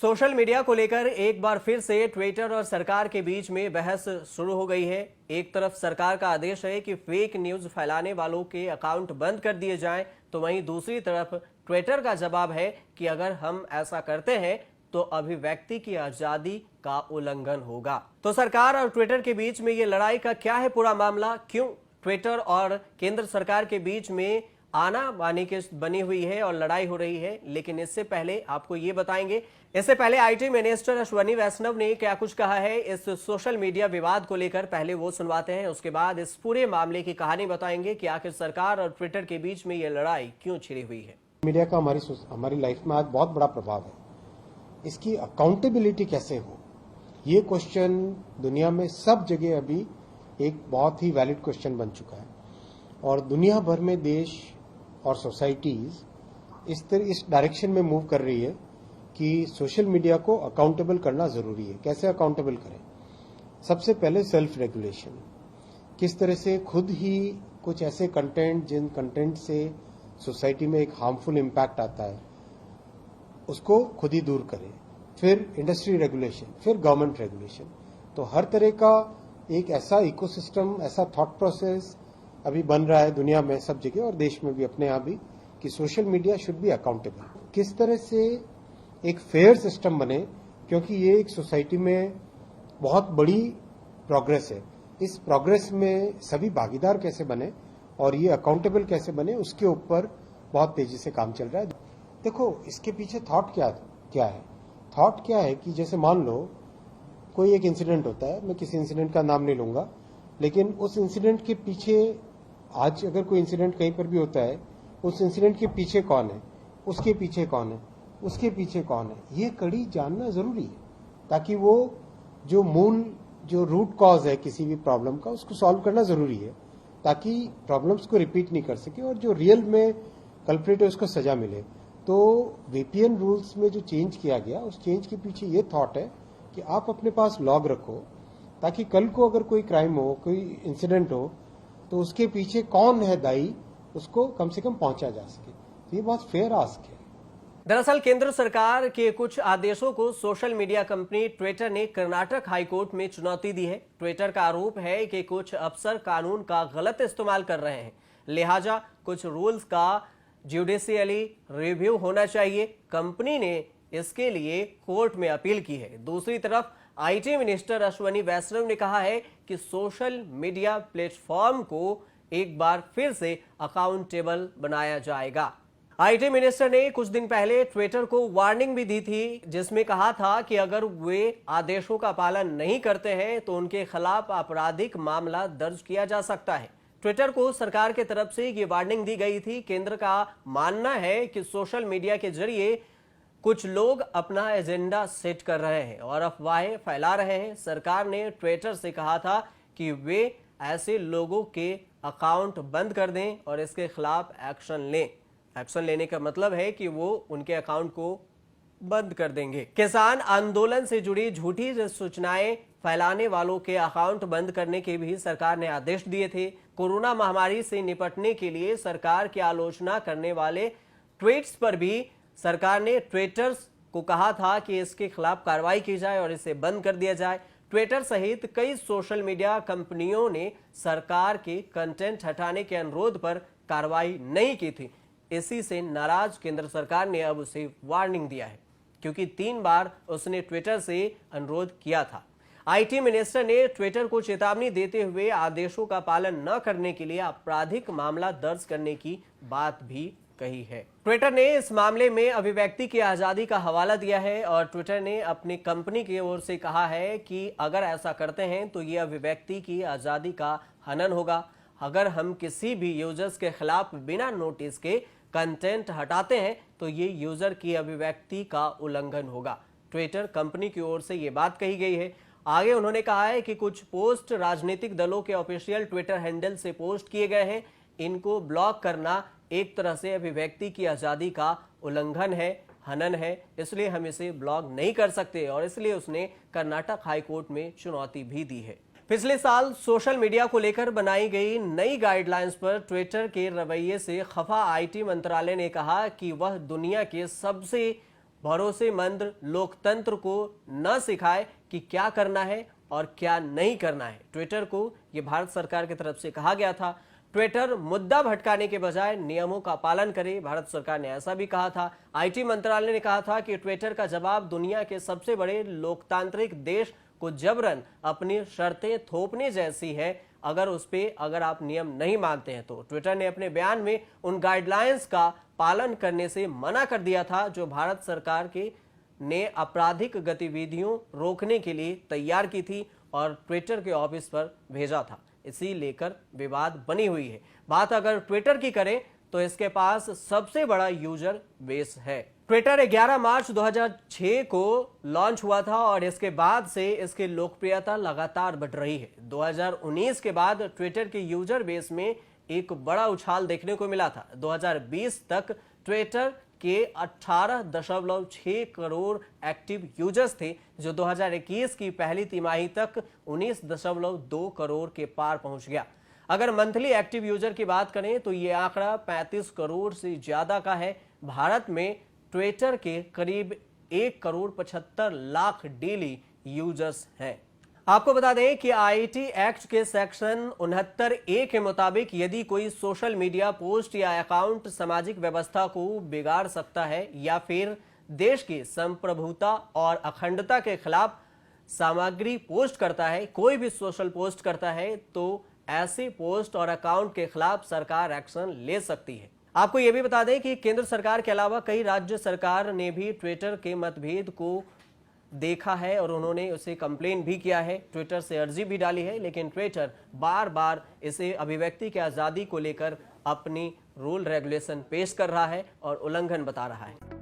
Social media को लेकर एक बार फिर से ट्विटर और सरकार के बीच में बहस शुरू हो गई है। एक तरफ सरकार का आदेश है कि फेक न्यूज फैलाने वालों के अकाउंट बंद कर दिए जाएं, तो वहीं दूसरी तरफ ट्विटर का जवाब है कि अगर हम ऐसा करते हैं तो अभिव्यक्ति की आजादी का उल्लंघन होगा। तो सरकार और ट्विटर के बीच में ये लड़ाई का क्या है पूरा मामला, क्यों ट्विटर और केंद्र सरकार के बीच में आना बानी की बनी हुई है और लड़ाई हो रही है। लेकिन इससे पहले आपको ये बताएंगे, इससे पहले आईटी मिनिस्टर अश्विनी वैष्णव ने क्या कुछ कहा है इस सोशल मीडिया विवाद को लेकर, पहले वो सुनवाते हैं, उसके बाद इस पूरे मामले की कहानी बताएंगे कि आखिर सरकार और ट्विटर के बीच में ये लड़ाई क्यों छिड़ी हुई है। मीडिया का हमारी लाइफ में आज बहुत बड़ा प्रभाव है। इसकी अकाउंटेबिलिटी कैसे हो, ये क्वेश्चन दुनिया में सब जगह अभी एक बहुत ही वैलिड क्वेश्चन बन चुका है और दुनिया भर में देश और सोसाइटीज इस डायरेक्शन में मूव कर रही है कि सोशल मीडिया को अकाउंटेबल करना जरूरी है। कैसे अकाउंटेबल करें? सबसे पहले सेल्फ रेगुलेशन, किस तरह से खुद ही कुछ ऐसे कंटेंट जिन कंटेंट से सोसाइटी में एक हार्मफुल इम्पैक्ट आता है उसको खुद ही दूर करें। फिर इंडस्ट्री रेगुलेशन, फिर गवर्नमेंट रेगुलेशन। तो हर तरह का एक ऐसा इकोसिस्टम, ऐसा थॉट प्रोसेस अभी बन रहा है दुनिया में सब जगह और देश में भी, अपने यहाँ भी, कि social media should be accountable. किस तरह से एक फेयर सिस्टम बने, क्योंकि ये एक सोसाइटी में बहुत बड़ी प्रोग्रेस है। इस प्रोग्रेस में सभी भागीदार कैसे बने और ये अकाउंटेबल कैसे बने, उसके ऊपर बहुत तेजी से काम चल रहा है। देखो, इसके पीछे थॉट क्या है? थॉट क्या है कि जैसे मान लो कोई एक इंसिडेंट होता है, मैं किसी इंसिडेंट का नाम नहीं लूंगा, लेकिन उस इंसिडेंट के पीछे, आज अगर कोई इंसिडेंट कहीं पर भी होता है, उस इंसिडेंट के पीछे कौन है, उसके पीछे कौन है, उसके पीछे कौन है, ये कड़ी जानना जरूरी है, ताकि वो जो रूट कॉज है किसी भी प्रॉब्लम का, उसको सॉल्व करना जरूरी है, ताकि प्रॉब्लम्स को रिपीट नहीं कर सके और जो रियल में कल्प्रिट है उसको सजा मिले। तो वीपीएन रूल्स में जो चेंज किया गया, उस चेंज के पीछे ये थॉट है कि आप अपने पास लॉग रखो, ताकि कल को अगर कोई क्राइम हो, कोई इंसिडेंट हो, तो उसके पीछे कौन है दायी, उसको कम से कम पहुंचा जा सके। तो ये बहुत फेयर आस्क है। दरअसल केंद्र सरकार के कुछ आदेशों को सोशल मीडिया कंपनी ट्विटर ने कर्नाटक हाईकोर्ट में चुनौती दी है। ट्विटर का आरोप है कि कुछ अफसर कानून का गलत इस्तेमाल कर रहे हैं, लिहाजा कुछ रूल्स का जुडिशियली रिव्यू होना चाहिए। कंपनी ने इसके लिए कोर्ट में अपील की है। दूसरी तरफ आईटी मिनिस्टर अश्विनी वैष्णव ने कहा है कि सोशल मीडिया प्लेटफॉर्म को एक बार फिर से अकाउंटेबल बनाया जाएगा। आईटी मिनिस्टर ने कुछ दिन पहले ट्विटर को वार्निंग भी दी थी, जिसमें कहा था कि अगर वे आदेशों का पालन नहीं करते हैं तो उनके खिलाफ आपराधिक मामला दर्ज किया जा सकता है। ट्विटर को सरकार की तरफ से ये वार्निंग दी गई थी। केंद्र का मानना है कि सोशल मीडिया के जरिए कुछ लोग अपना एजेंडा सेट कर रहे हैं और अफवाहें फैला रहे हैं। सरकार ने ट्विटर से कहा था कि वे ऐसे लोगों के अकाउंट बंद कर दें और इसके खिलाफ एक्शन लें। एक्शन लेने का मतलब है कि वो उनके अकाउंट को बंद कर देंगे। किसान आंदोलन से जुड़ी झूठी सूचनाएं फैलाने वालों के अकाउंट बंद करने के भी सरकार ने आदेश दिए थे। कोरोना महामारी से निपटने के लिए सरकार की आलोचना करने वाले ट्वीट्स पर भी सरकार ने ट्विटर को कहा था कि इसके खिलाफ कार्रवाई की जाए और इसे बंद कर दिया जाए। ट्विटर सहित कई सोशल मीडिया कंपनियों ने सरकार के कंटेंट हटाने के अनुरोध पर कार्रवाई नहीं की थी। इसी से नाराज केंद्र सरकार ने अब उसे वार्निंग दिया है, क्योंकि 3 बार उसने ट्विटर से अनुरोध किया था। आईटी मिनिस्टर ने ट्विटर को चेतावनी देते हुए आदेशों का पालन न करने के लिए आपराधिक मामला दर्ज करने की बात भी कही है। ट्विटर ने इस मामले में अभिव्यक्ति की आजादी का हवाला दिया है और ट्विटर ने अपनी कंपनी की ओर से कहा है कि अगर ऐसा करते हैं तो ये अभिव्यक्ति की आजादी का हनन होगा। अगर हम किसी भी यूजर्स के खिलाफ बिना नोटिस के कंटेंट हटाते हैं तो ये यूजर की अभिव्यक्ति का उल्लंघन होगा। ट्विटर कंपनी की ओर से ये बात कही गई है। आगे उन्होंने कहा है कि कुछ पोस्ट राजनीतिक दलों के ऑफिशियल ट्विटर हैंडल से पोस्ट किए गए हैं। इनको ब्लॉक करना एक तरह से अभिव्यक्ति की आजादी का उल्लंघन है, हनन है, इसलिए हम इसे ब्लॉक नहीं कर सकते और इसलिए उसने कर्नाटक हाईकोर्ट में चुनौती भी दी है। पिछले साल सोशल मीडिया को लेकर बनाई गई नई गाइडलाइंस पर ट्विटर के रवैये से खफा आईटी मंत्रालय ने कहा कि वह दुनिया के सबसे भरोसेमंद लोकतंत्र को न सिखाए कि क्या करना है और क्या नहीं करना है। ट्विटर को यह भारत सरकार की तरफ से कहा गया था। ट्विटर मुद्दा भटकाने के बजाय नियमों का पालन करे, भारत सरकार ने ऐसा भी कहा था। आईटी मंत्रालय ने कहा था कि ट्विटर का जवाब दुनिया के सबसे बड़े लोकतांत्रिक देश को जबरन अपनी शर्तें थोपने जैसी है। अगर आप नियम नहीं मानते हैं तो ट्विटर ने अपने बयान में उन गाइडलाइंस का पालन करने से मना कर दिया था जो भारत सरकार ने आपराधिक गतिविधियों रोकने के लिए तैयार की थी और ट्विटर के ऑफिस पर भेजा था। इसी लेकर विवाद बनी हुई है। बात अगर ट्विटर की करें तो इसके पास सबसे बड़ा यूजर बेस है। ट्विटर 11 मार्च 2006 को लॉन्च हुआ था और इसके बाद से इसकी लोकप्रियता लगातार बढ़ रही है। 2019 के बाद ट्विटर के यूजर बेस में एक बड़ा उछाल देखने को मिला था। 2020 तक ट्विटर के 18.6 करोड़ एक्टिव यूजर्स थे, जो 2021 की पहली तिमाही तक 19.2 करोड़ के पार पहुंच गया। अगर मंथली एक्टिव यूजर की बात करें तो यह आंकड़ा 35 करोड़ से ज्यादा का है। भारत में ट्विटर के करीब 1 करोड़ 75 लाख डेली यूजर्स हैं। आपको बता दें कि आईटी एक्ट के सेक्शन 69A के मुताबिक यदि कोई सोशल मीडिया पोस्ट या अकाउंट सामाजिक व्यवस्था को बिगाड़ सकता है या फिर देश की संप्रभुता और अखंडता के खिलाफ सामग्री पोस्ट करता है, कोई भी सोशल पोस्ट करता है, तो ऐसे पोस्ट और अकाउंट के खिलाफ सरकार एक्शन ले सकती है। आपको यह भी बता दें कि केंद्र सरकार के अलावा कई राज्य सरकार ने भी ट्विटर के मतभेद को देखा है और उन्होंने उसे कंप्लेन भी किया है, ट्विटर से अर्जी भी डाली है, लेकिन ट्विटर बार बार इसे अभिव्यक्ति की आजादी को लेकर अपनी रूल रेगुलेशन पेश कर रहा है और उल्लंघन बता रहा है।